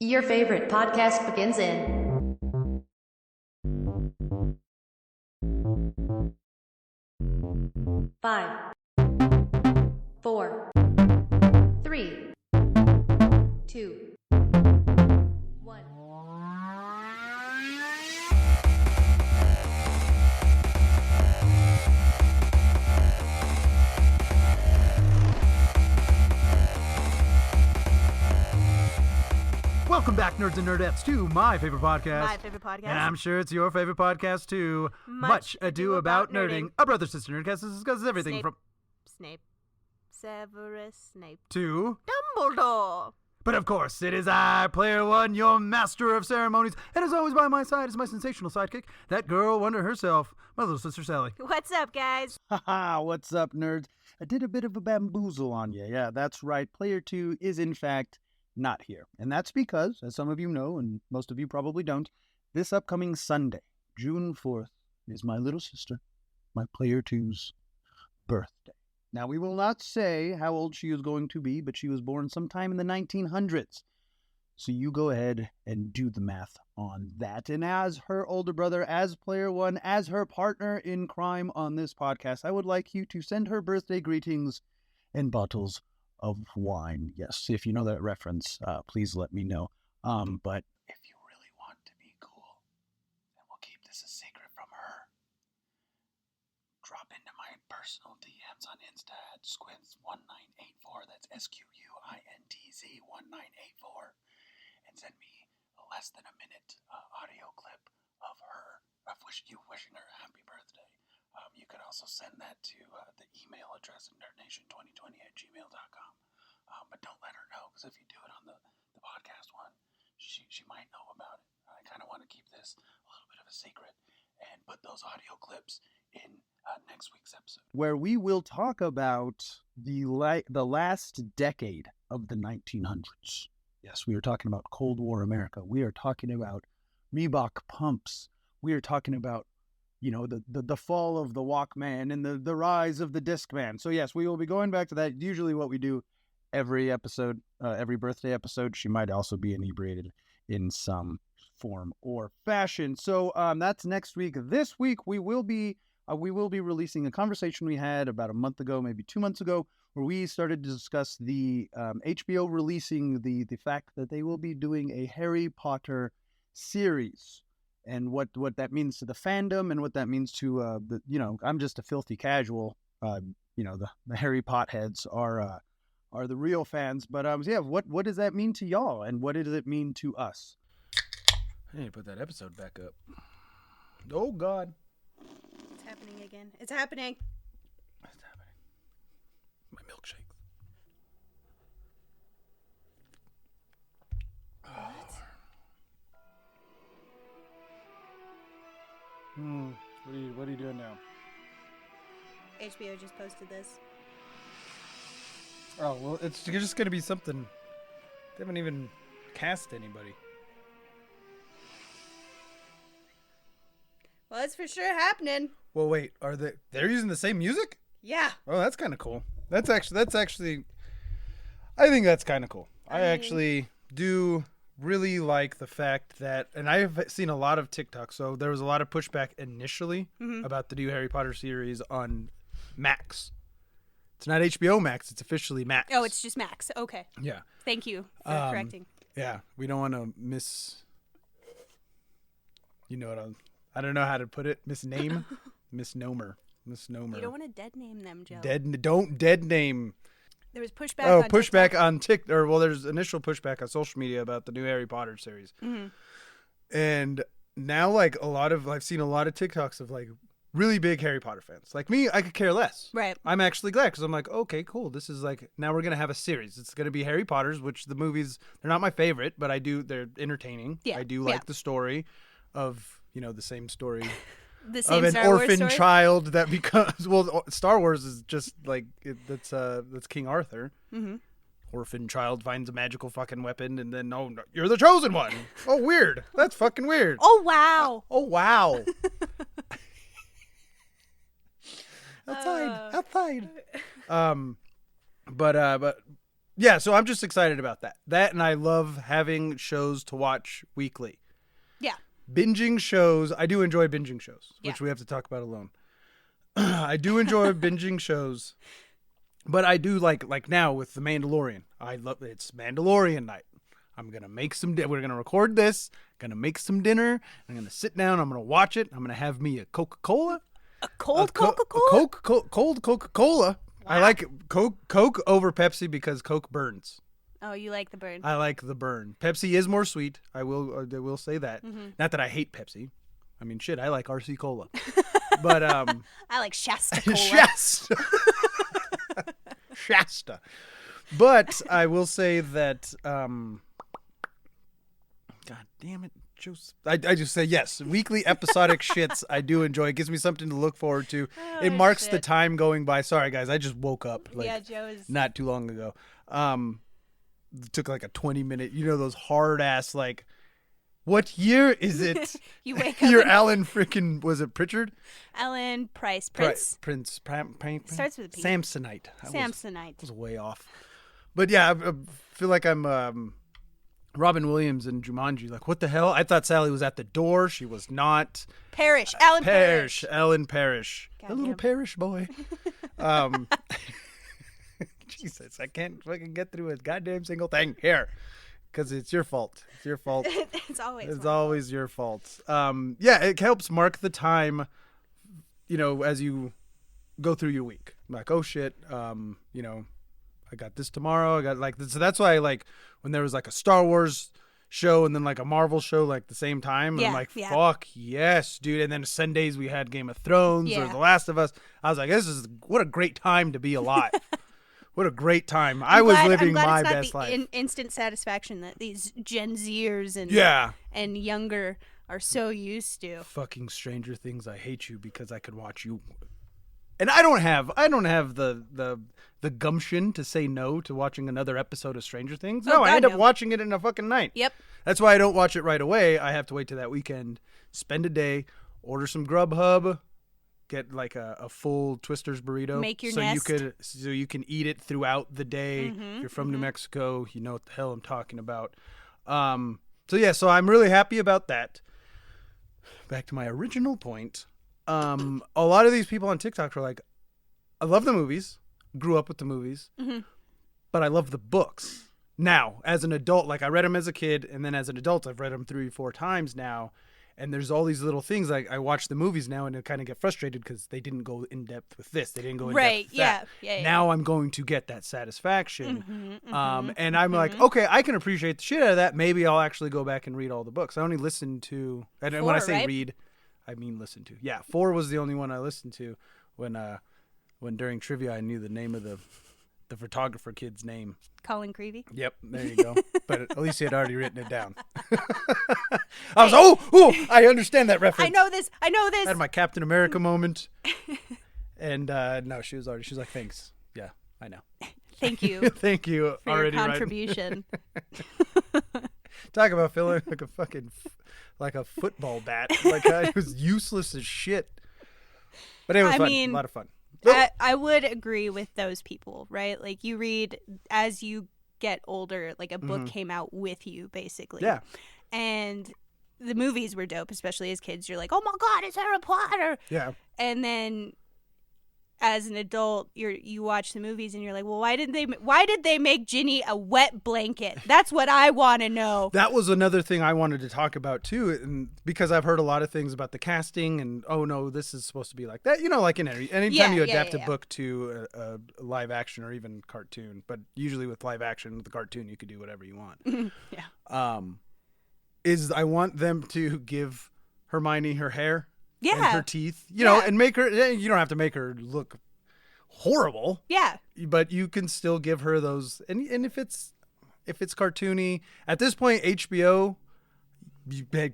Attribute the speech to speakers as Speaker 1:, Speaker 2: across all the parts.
Speaker 1: Your favorite podcast begins in 5, 4, 3, 2, 1.
Speaker 2: Welcome back, nerds and nerdettes, to my favorite podcast.
Speaker 3: My favorite podcast.
Speaker 2: And I'm sure it's your favorite podcast, too. Much Ado About Nerding. A brother-sister nerdcast that discusses everything
Speaker 3: Snape.
Speaker 2: from...
Speaker 3: Severus Snape.
Speaker 2: To...
Speaker 3: Dumbledore.
Speaker 2: But of course, it is I, Player One, your master of ceremonies. And as always, by my side is my sensational sidekick, that girl wonder herself, my little sister Sally.
Speaker 3: What's up, guys?
Speaker 4: Haha, what's up, nerds? I did a bit of a bamboozle on you. Yeah, that's right. Player 2 is, in fact, not here. And that's because, as some of you know, and most of you probably don't, this upcoming Sunday, June 4th, is my little sister, my Player 2's birthday. Now, we will not say how old she is going to be, but she was born sometime in the 1900s. So you go ahead and do the math on that. And as her older brother, as Player One, as her partner in crime on this podcast, I would like you to send her birthday greetings and bottles of wine. Yes, if you know that reference, please let me know. But if you really want to be cool, and we'll keep this a secret from her, drop into my personal DMs on Insta at Squints1984. That's SQUINTZ1984. And send me a less than a minute audio clip of her, wishing her a happy birthday. You could also send that to the email address of nerdnation2020@gmail.com. But don't let her know, because if you do it on the podcast one, she might know about it. I kind of want to keep this a little bit of a secret and put those audio clips in next week's episode, where we will talk about the last decade of the 1900s. Yes, we are talking about Cold War America. We are talking about Reebok pumps. We are talking about, you know, the fall of the Walkman and the rise of the Discman. So yes, we will be going back to that. Usually what we do every episode, every birthday episode. She might also be inebriated in some form or fashion. So that's next week. This week we will be releasing a conversation we had about a month ago, maybe 2 months ago, where we started to discuss the HBO releasing the fact that they will be doing a Harry Potter series, and what that means to the fandom, and what that means to I'm just a filthy casual. The Harry Potheads are the real fans, but what does that mean to y'all, and what does it mean to us?
Speaker 2: I need to put that episode back up. Oh God.
Speaker 3: It's happening again. It's happening.
Speaker 2: What's happening? My milkshake. What are you doing now?
Speaker 3: HBO just posted this.
Speaker 2: Oh, well, it's just going to be something. They haven't even cast anybody.
Speaker 3: Well, it's for sure happening.
Speaker 2: Well, wait, they're using the same music?
Speaker 3: Yeah.
Speaker 2: Oh, that's kind of cool. That's actually I think that's kind of cool. I actually do really like the fact that, and I've seen a lot of TikTok, so there was a lot of pushback initially about the new Harry Potter series on Max. It's not HBO Max, it's officially Max.
Speaker 3: Oh, it's just Max. Okay.
Speaker 2: Yeah.
Speaker 3: Thank you for correcting.
Speaker 2: Yeah, we don't want to I don't know how to put it. Misnomer.
Speaker 3: You don't want to dead name them, Joe.
Speaker 2: Don't dead name.
Speaker 3: There was pushback on
Speaker 2: pushback
Speaker 3: TikTok.
Speaker 2: on TikTok. Well, there's initial pushback on social media about the new Harry Potter series.
Speaker 3: Mm-hmm.
Speaker 2: And now, I've seen a lot of TikToks of, really big Harry Potter fans. Like me, I could care less.
Speaker 3: Right.
Speaker 2: I'm actually glad, because I'm like, okay, cool. This is now we're going to have a series. It's going to be Harry Potter's, which the movies, they're not my favorite, but they're entertaining.
Speaker 3: Yeah.
Speaker 2: I do like the story of, the same story
Speaker 3: The same
Speaker 2: of an
Speaker 3: Star Wars
Speaker 2: orphan
Speaker 3: story?
Speaker 2: child that becomes, Star Wars is just that's King Arthur.
Speaker 3: Mm-hmm.
Speaker 2: Orphan child finds a magical fucking weapon, and then, oh, no, you're the chosen one. Oh, weird. That's fucking weird.
Speaker 3: Oh, wow.
Speaker 2: Oh, wow. Outside. But Yeah, so I'm just excited about that. That, and I love having shows to watch weekly.
Speaker 3: Yeah.
Speaker 2: Binging shows. I do enjoy binging shows, which
Speaker 3: Yeah.
Speaker 2: we have to talk about alone. I do enjoy binging shows, but I do like now with The Mandalorian. I love it's Mandalorian night. I'm gonna make some. We're gonna record this. Gonna make some dinner. I'm gonna sit down. I'm gonna watch it. I'm gonna have me a Coca-Cola.
Speaker 3: A cold Coca-Cola?
Speaker 2: Cold Coca-Cola.
Speaker 3: Wow.
Speaker 2: I like Coke over Pepsi because Coke burns.
Speaker 3: Oh, you like the burn.
Speaker 2: I like the burn. Pepsi is more sweet. I will say that.
Speaker 3: Mm-hmm.
Speaker 2: Not that I hate Pepsi. I mean, shit, I like RC Cola. But
Speaker 3: I like Shasta Cola.
Speaker 2: Shasta. But I will say that God damn it, Joseph. I just say yes. Weekly episodic shits I do enjoy. It gives me something to look forward to. It marks the time going by. Sorry guys, I just woke up
Speaker 3: Joe is
Speaker 2: not too long ago. It took like a 20-minute, those hard ass what year is it?
Speaker 3: You wake up.
Speaker 2: You're Alan freaking, was it Pritchard?
Speaker 3: Alan Price. Prince.
Speaker 2: Starts
Speaker 3: with a P.
Speaker 2: Samsonite.
Speaker 3: Samsonite.
Speaker 2: Was way off. But yeah, I feel like I'm Robin Williams in Jumanji. Like, what the hell? I thought Sally was at the door. She was not.
Speaker 3: Parrish. Alan Parrish.
Speaker 2: Alan Parrish.
Speaker 3: God
Speaker 2: The little
Speaker 3: damn.
Speaker 2: Parrish boy. Jesus, I can't fucking get through a goddamn single thing here. Because it's your fault. It's your fault.
Speaker 3: It's always
Speaker 2: It's
Speaker 3: my
Speaker 2: always your fault. Yeah, it helps mark the time, as you go through your week. I'm like, oh shit, I got this tomorrow. I got like this. So that's why I like when there was like a Star Wars show and then like a Marvel show like the same time. And I'm like, fuck yes, dude. And then Sundays we had Game of Thrones or The Last of Us. I was like, what a great time to be alive. What a great time. I was living my best life.
Speaker 3: Instant satisfaction that these Gen Zers and younger are so used to.
Speaker 2: Fucking Stranger Things, I hate you because I could watch you. And I don't have the gumption to say no to watching another episode of Stranger Things. No, I end up watching it in a fucking night.
Speaker 3: Yep.
Speaker 2: That's why I don't watch it right away. I have to wait till that weekend, spend a day, order some Grubhub, get like a full Twister's burrito.
Speaker 3: Make your nest.
Speaker 2: So you can eat it throughout the day. If you're from New Mexico, you know what the hell I'm talking about. So I'm really happy about that. Back to my original point. A lot of these people on TikTok are like, I love the movies, grew up with the movies, but I love the books. Now, as an adult, like I read them as a kid, and then as an adult, I've read them 3-4 times now. And there's all these little things like I watch the movies now and I kind of get frustrated because they didn't go in depth with this. They didn't go in depth with that.
Speaker 3: Yeah.
Speaker 2: Now I'm going to get that satisfaction. And I'm like, okay, I can appreciate the shit out of that. Maybe I'll actually go back and read all the books. I only listened to, and
Speaker 3: 4,
Speaker 2: when I say
Speaker 3: right?
Speaker 2: read, I mean listen to. Yeah, 4 was the only one I listened to when during trivia I knew the name of the photographer kid's name.
Speaker 3: Colin Creevy.
Speaker 2: Yep, there you go. But at least he had already written it down. I was, I understand that reference.
Speaker 3: I know this.
Speaker 2: I had my Captain America moment. And no, she was like, thanks. Yeah, I know.
Speaker 3: Thank you.
Speaker 2: Thank you.
Speaker 3: For
Speaker 2: already
Speaker 3: your contribution.
Speaker 2: Talk about feeling like a fucking, like a football bat. Like I was useless as shit. But it was fun. A lot of fun.
Speaker 3: I would agree with those people, right? Like you read as you get older, like a book came out with you, basically.
Speaker 2: Yeah.
Speaker 3: And the movies were dope, especially as kids. You're like, oh my God, it's Harry Potter.
Speaker 2: Yeah.
Speaker 3: And then as an adult, you watch the movies and you're like, well, why did they make Ginny a wet blanket? That's what I want to know.
Speaker 2: That was another thing I wanted to talk about too, and because I've heard a lot of things about the casting and oh no, this is supposed to be like that. Like in anytime you adapt a book to a live action or even cartoon, but usually with live action, with the cartoon, you could do whatever you want.
Speaker 3: Yeah.
Speaker 2: Is I want them to give Hermione her hair.
Speaker 3: Yeah.
Speaker 2: And her teeth, know, and make her, you don't have to make her look horrible.
Speaker 3: Yeah.
Speaker 2: But you can still give her those. And if it's cartoony, at this point, HBO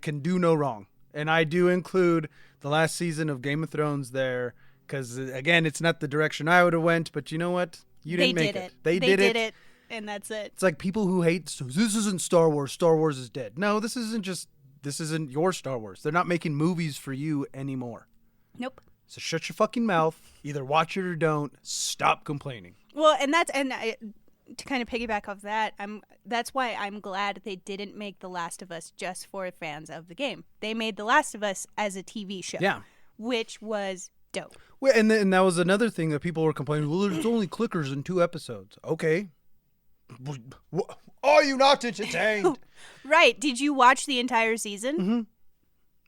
Speaker 2: can do no wrong. And I do include the last season of Game of Thrones there because, again, it's not the direction I would have went. But you know what? You didn't make it. They did it.
Speaker 3: And that's it.
Speaker 2: It's like people who hate, so this isn't Star Wars. Star Wars is dead. No, this isn't your Star Wars. They're not making movies for you anymore.
Speaker 3: Nope.
Speaker 2: So shut your fucking mouth. Either watch it or don't. Stop complaining.
Speaker 3: Well, to kind of piggyback off that, that's why I'm glad they didn't make The Last of Us just for fans of the game. They made The Last of Us as a TV show.
Speaker 2: Yeah.
Speaker 3: Which was dope.
Speaker 2: Well, and that was another thing that people were complaining. Well, there's only clickers in 2 episodes. Okay. Are you not entertained?
Speaker 3: Right. Did you watch the entire season?
Speaker 2: Mm-hmm.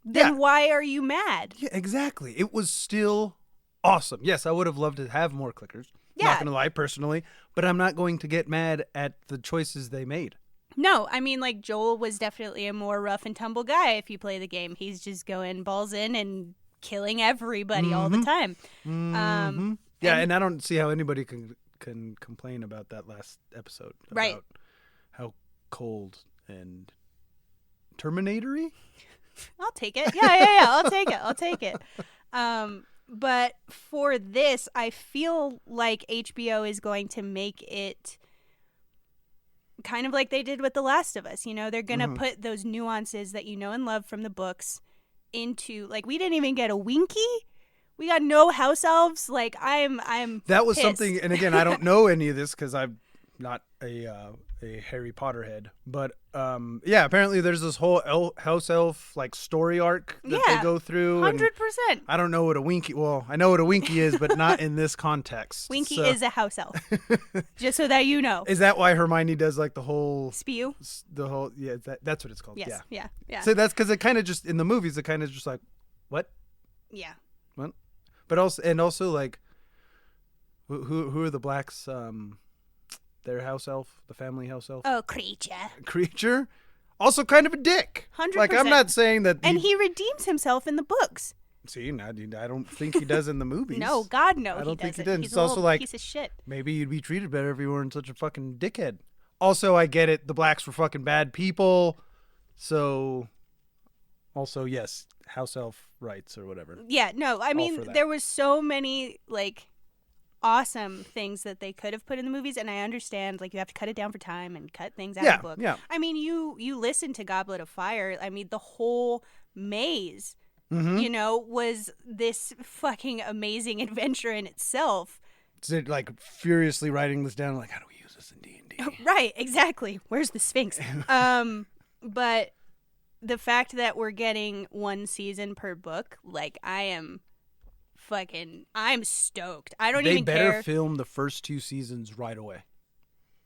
Speaker 3: Then why are you mad?
Speaker 2: Yeah, exactly. It was still awesome. Yes, I would have loved to have more clickers.
Speaker 3: Yeah.
Speaker 2: Not going to lie, personally. But I'm not going to get mad at the choices they made.
Speaker 3: No, I mean, like, Joel was definitely a more rough and tumble guy if you play the game. He's just going balls in and killing everybody all the time.
Speaker 2: Yeah, and I don't see how anybody can complain about that last episode.
Speaker 3: Right.
Speaker 2: About how cold and Terminatory?
Speaker 3: I'll take it. Yeah. I'll take it. But for this, I feel like HBO is going to make it kind of like they did with The Last of Us. You know, they're going to put those nuances that you know and love from the books into, like, we didn't even get a Winky. We got no house elves. Like, I'm
Speaker 2: That was
Speaker 3: pissed.
Speaker 2: something, and again, I don't know any of this because I'm not a Harry Potter head. But yeah, apparently there's this whole house elf like story arc that they go through.
Speaker 3: 100%.
Speaker 2: I don't know what a Winky. Well, I know what a Winky is, but not in this context.
Speaker 3: Winky is a house elf. Just so that you know.
Speaker 2: Is that why Hermione does like the whole
Speaker 3: Spew?
Speaker 2: Yeah, that's what it's called.
Speaker 3: Yes. Yeah.
Speaker 2: So that's because it kind of just in the movies it kind of just like what?
Speaker 3: Yeah.
Speaker 2: What? But also like who are the blacks? Their house elf, the family house elf.
Speaker 3: Oh, creature.
Speaker 2: Also kind of a dick.
Speaker 3: 100%.
Speaker 2: Like I'm not saying that.
Speaker 3: And he redeems himself in the books.
Speaker 2: See, I don't think he does in the movies.
Speaker 3: No, God, no,
Speaker 2: I don't think he
Speaker 3: doesn't.
Speaker 2: did.
Speaker 3: He's
Speaker 2: It's
Speaker 3: a
Speaker 2: also
Speaker 3: little
Speaker 2: like
Speaker 3: piece of shit.
Speaker 2: maybe you'd be treated better if you weren't such a fucking dickhead. Also, I get it. The blacks were fucking bad people. So, also yes, house elf rights or whatever.
Speaker 3: Yeah, no, I mean there was so many like awesome things that they could have put in the movies, and I understand like you have to cut it down for time and cut things out of the book.
Speaker 2: Yeah.
Speaker 3: I mean, you listen to Goblet of Fire. I mean, the whole maze, you know, was this fucking amazing adventure in itself.
Speaker 2: So, like furiously writing this down, like how do we use this in D&D?
Speaker 3: Right, exactly. Where's the Sphinx? But the fact that we're getting 1 season per book, like I'm stoked. I don't even care.
Speaker 2: They better film the first 2 seasons right away.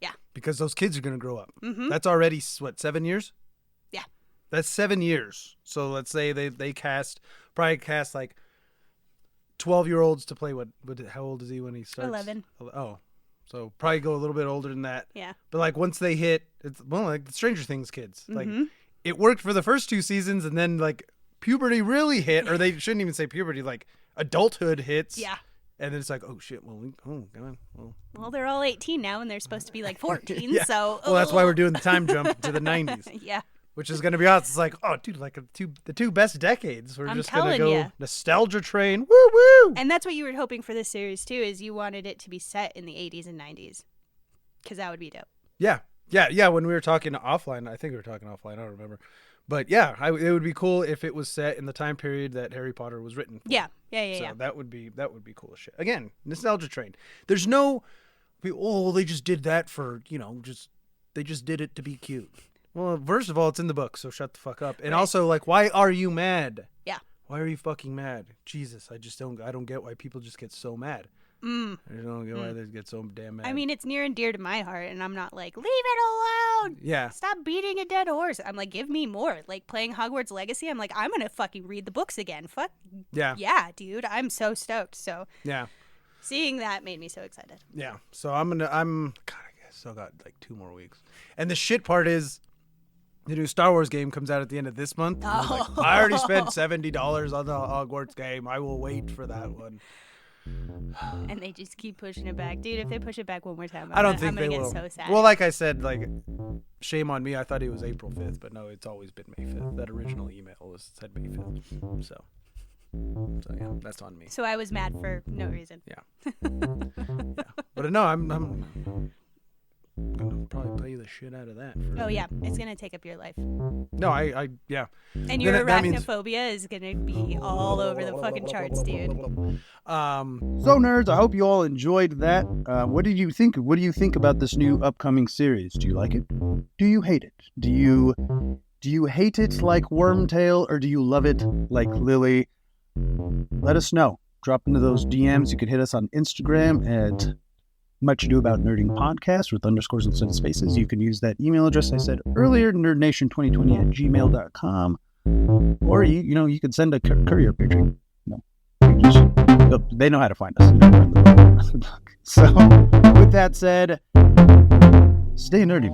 Speaker 3: Yeah.
Speaker 2: Because those kids are going to grow up.
Speaker 3: Mm-hmm.
Speaker 2: That's already, what, 7 years?
Speaker 3: Yeah.
Speaker 2: That's 7 years. So let's say they probably cast like 12-year-olds to play what, how old is he when he starts?
Speaker 3: 11.
Speaker 2: Oh. So probably go a little bit older than that.
Speaker 3: Yeah.
Speaker 2: But like once they hit, it's like the Stranger Things kids. Like it worked for the first 2 seasons and then like puberty really hit, or they shouldn't even say puberty, like adulthood hits.
Speaker 3: Yeah.
Speaker 2: And then it's like, oh shit,
Speaker 3: Well, they're all 18 now, and they're supposed to be like 14.
Speaker 2: Yeah.
Speaker 3: So,
Speaker 2: well, that's why we're doing the time jump to the 90s.
Speaker 3: Yeah.
Speaker 2: Which is going to be awesome. It's like, oh, dude, like the two best decades. We're
Speaker 3: I'm
Speaker 2: just going to
Speaker 3: telling
Speaker 2: go
Speaker 3: ya.
Speaker 2: nostalgia train. Woo woo.
Speaker 3: And that's what you were hoping for this series too, is you wanted it to be set in the 80s and 90s, because that would be dope.
Speaker 2: Yeah. When we were talking offline, I think we were talking offline. I don't remember. But yeah, it would be cool if it was set in the time period that Harry Potter was written for.
Speaker 3: Yeah.
Speaker 2: So that would be cool as shit. Again, nostalgia train. There's no, they just did that for, they just did it to be cute. Well, first of all, it's in the book, so shut the fuck up. And also, like, why are you mad?
Speaker 3: Yeah.
Speaker 2: Why are you fucking mad? Jesus, I don't get why people just get so mad. I just don't get why they get so damn mad.
Speaker 3: I mean, it's near and dear to my heart, and I'm not like, leave it alone.
Speaker 2: Yeah.
Speaker 3: Stop beating a dead horse. I'm like, give me more. Like, playing Hogwarts Legacy, I'm like, I'm going to fucking read the books again. Fuck.
Speaker 2: Yeah.
Speaker 3: Yeah, dude. I'm so stoked. So,
Speaker 2: yeah.
Speaker 3: seeing that made me so excited.
Speaker 2: Yeah. So God, I still got like 2 more weeks. And the shit part is, the new Star Wars game comes out at the end of this month.
Speaker 3: Oh.
Speaker 2: Like, I already spent $70 on the Hogwarts game. I will wait for that one.
Speaker 3: And they just keep pushing it back. Dude, if they push it back one more time,
Speaker 2: I don't think
Speaker 3: I'm
Speaker 2: they
Speaker 3: gonna
Speaker 2: will.
Speaker 3: get so sad.
Speaker 2: Well, like I said, like, shame on me. I thought it was April 5th, but no, it's always been May 5th. That original email said May 5th. So yeah, that's on me.
Speaker 3: So I was mad for no reason.
Speaker 2: Yeah. But no, I'm gonna probably play the shit out of that.
Speaker 3: Oh yeah, it's gonna take up your life,
Speaker 2: No, I yeah.
Speaker 3: and your
Speaker 2: That means-
Speaker 3: arachnophobia is gonna be all over the fucking charts, dude.
Speaker 5: So nerds, I hope you all enjoyed that. What did you think? What do you think about this new upcoming series? Do you like it? Do you hate it? Do you hate it like Wormtail, or do you love it like Lily? Let us know. Drop into those DMs. You can hit us on Instagram at Much Ado About Nerding Podcast with underscores instead of spaces. You can use that email address I said earlier, nerdnation2020@gmail.com. Or you can send a courier picture. They know how to find us. So, with that said, stay nerdy.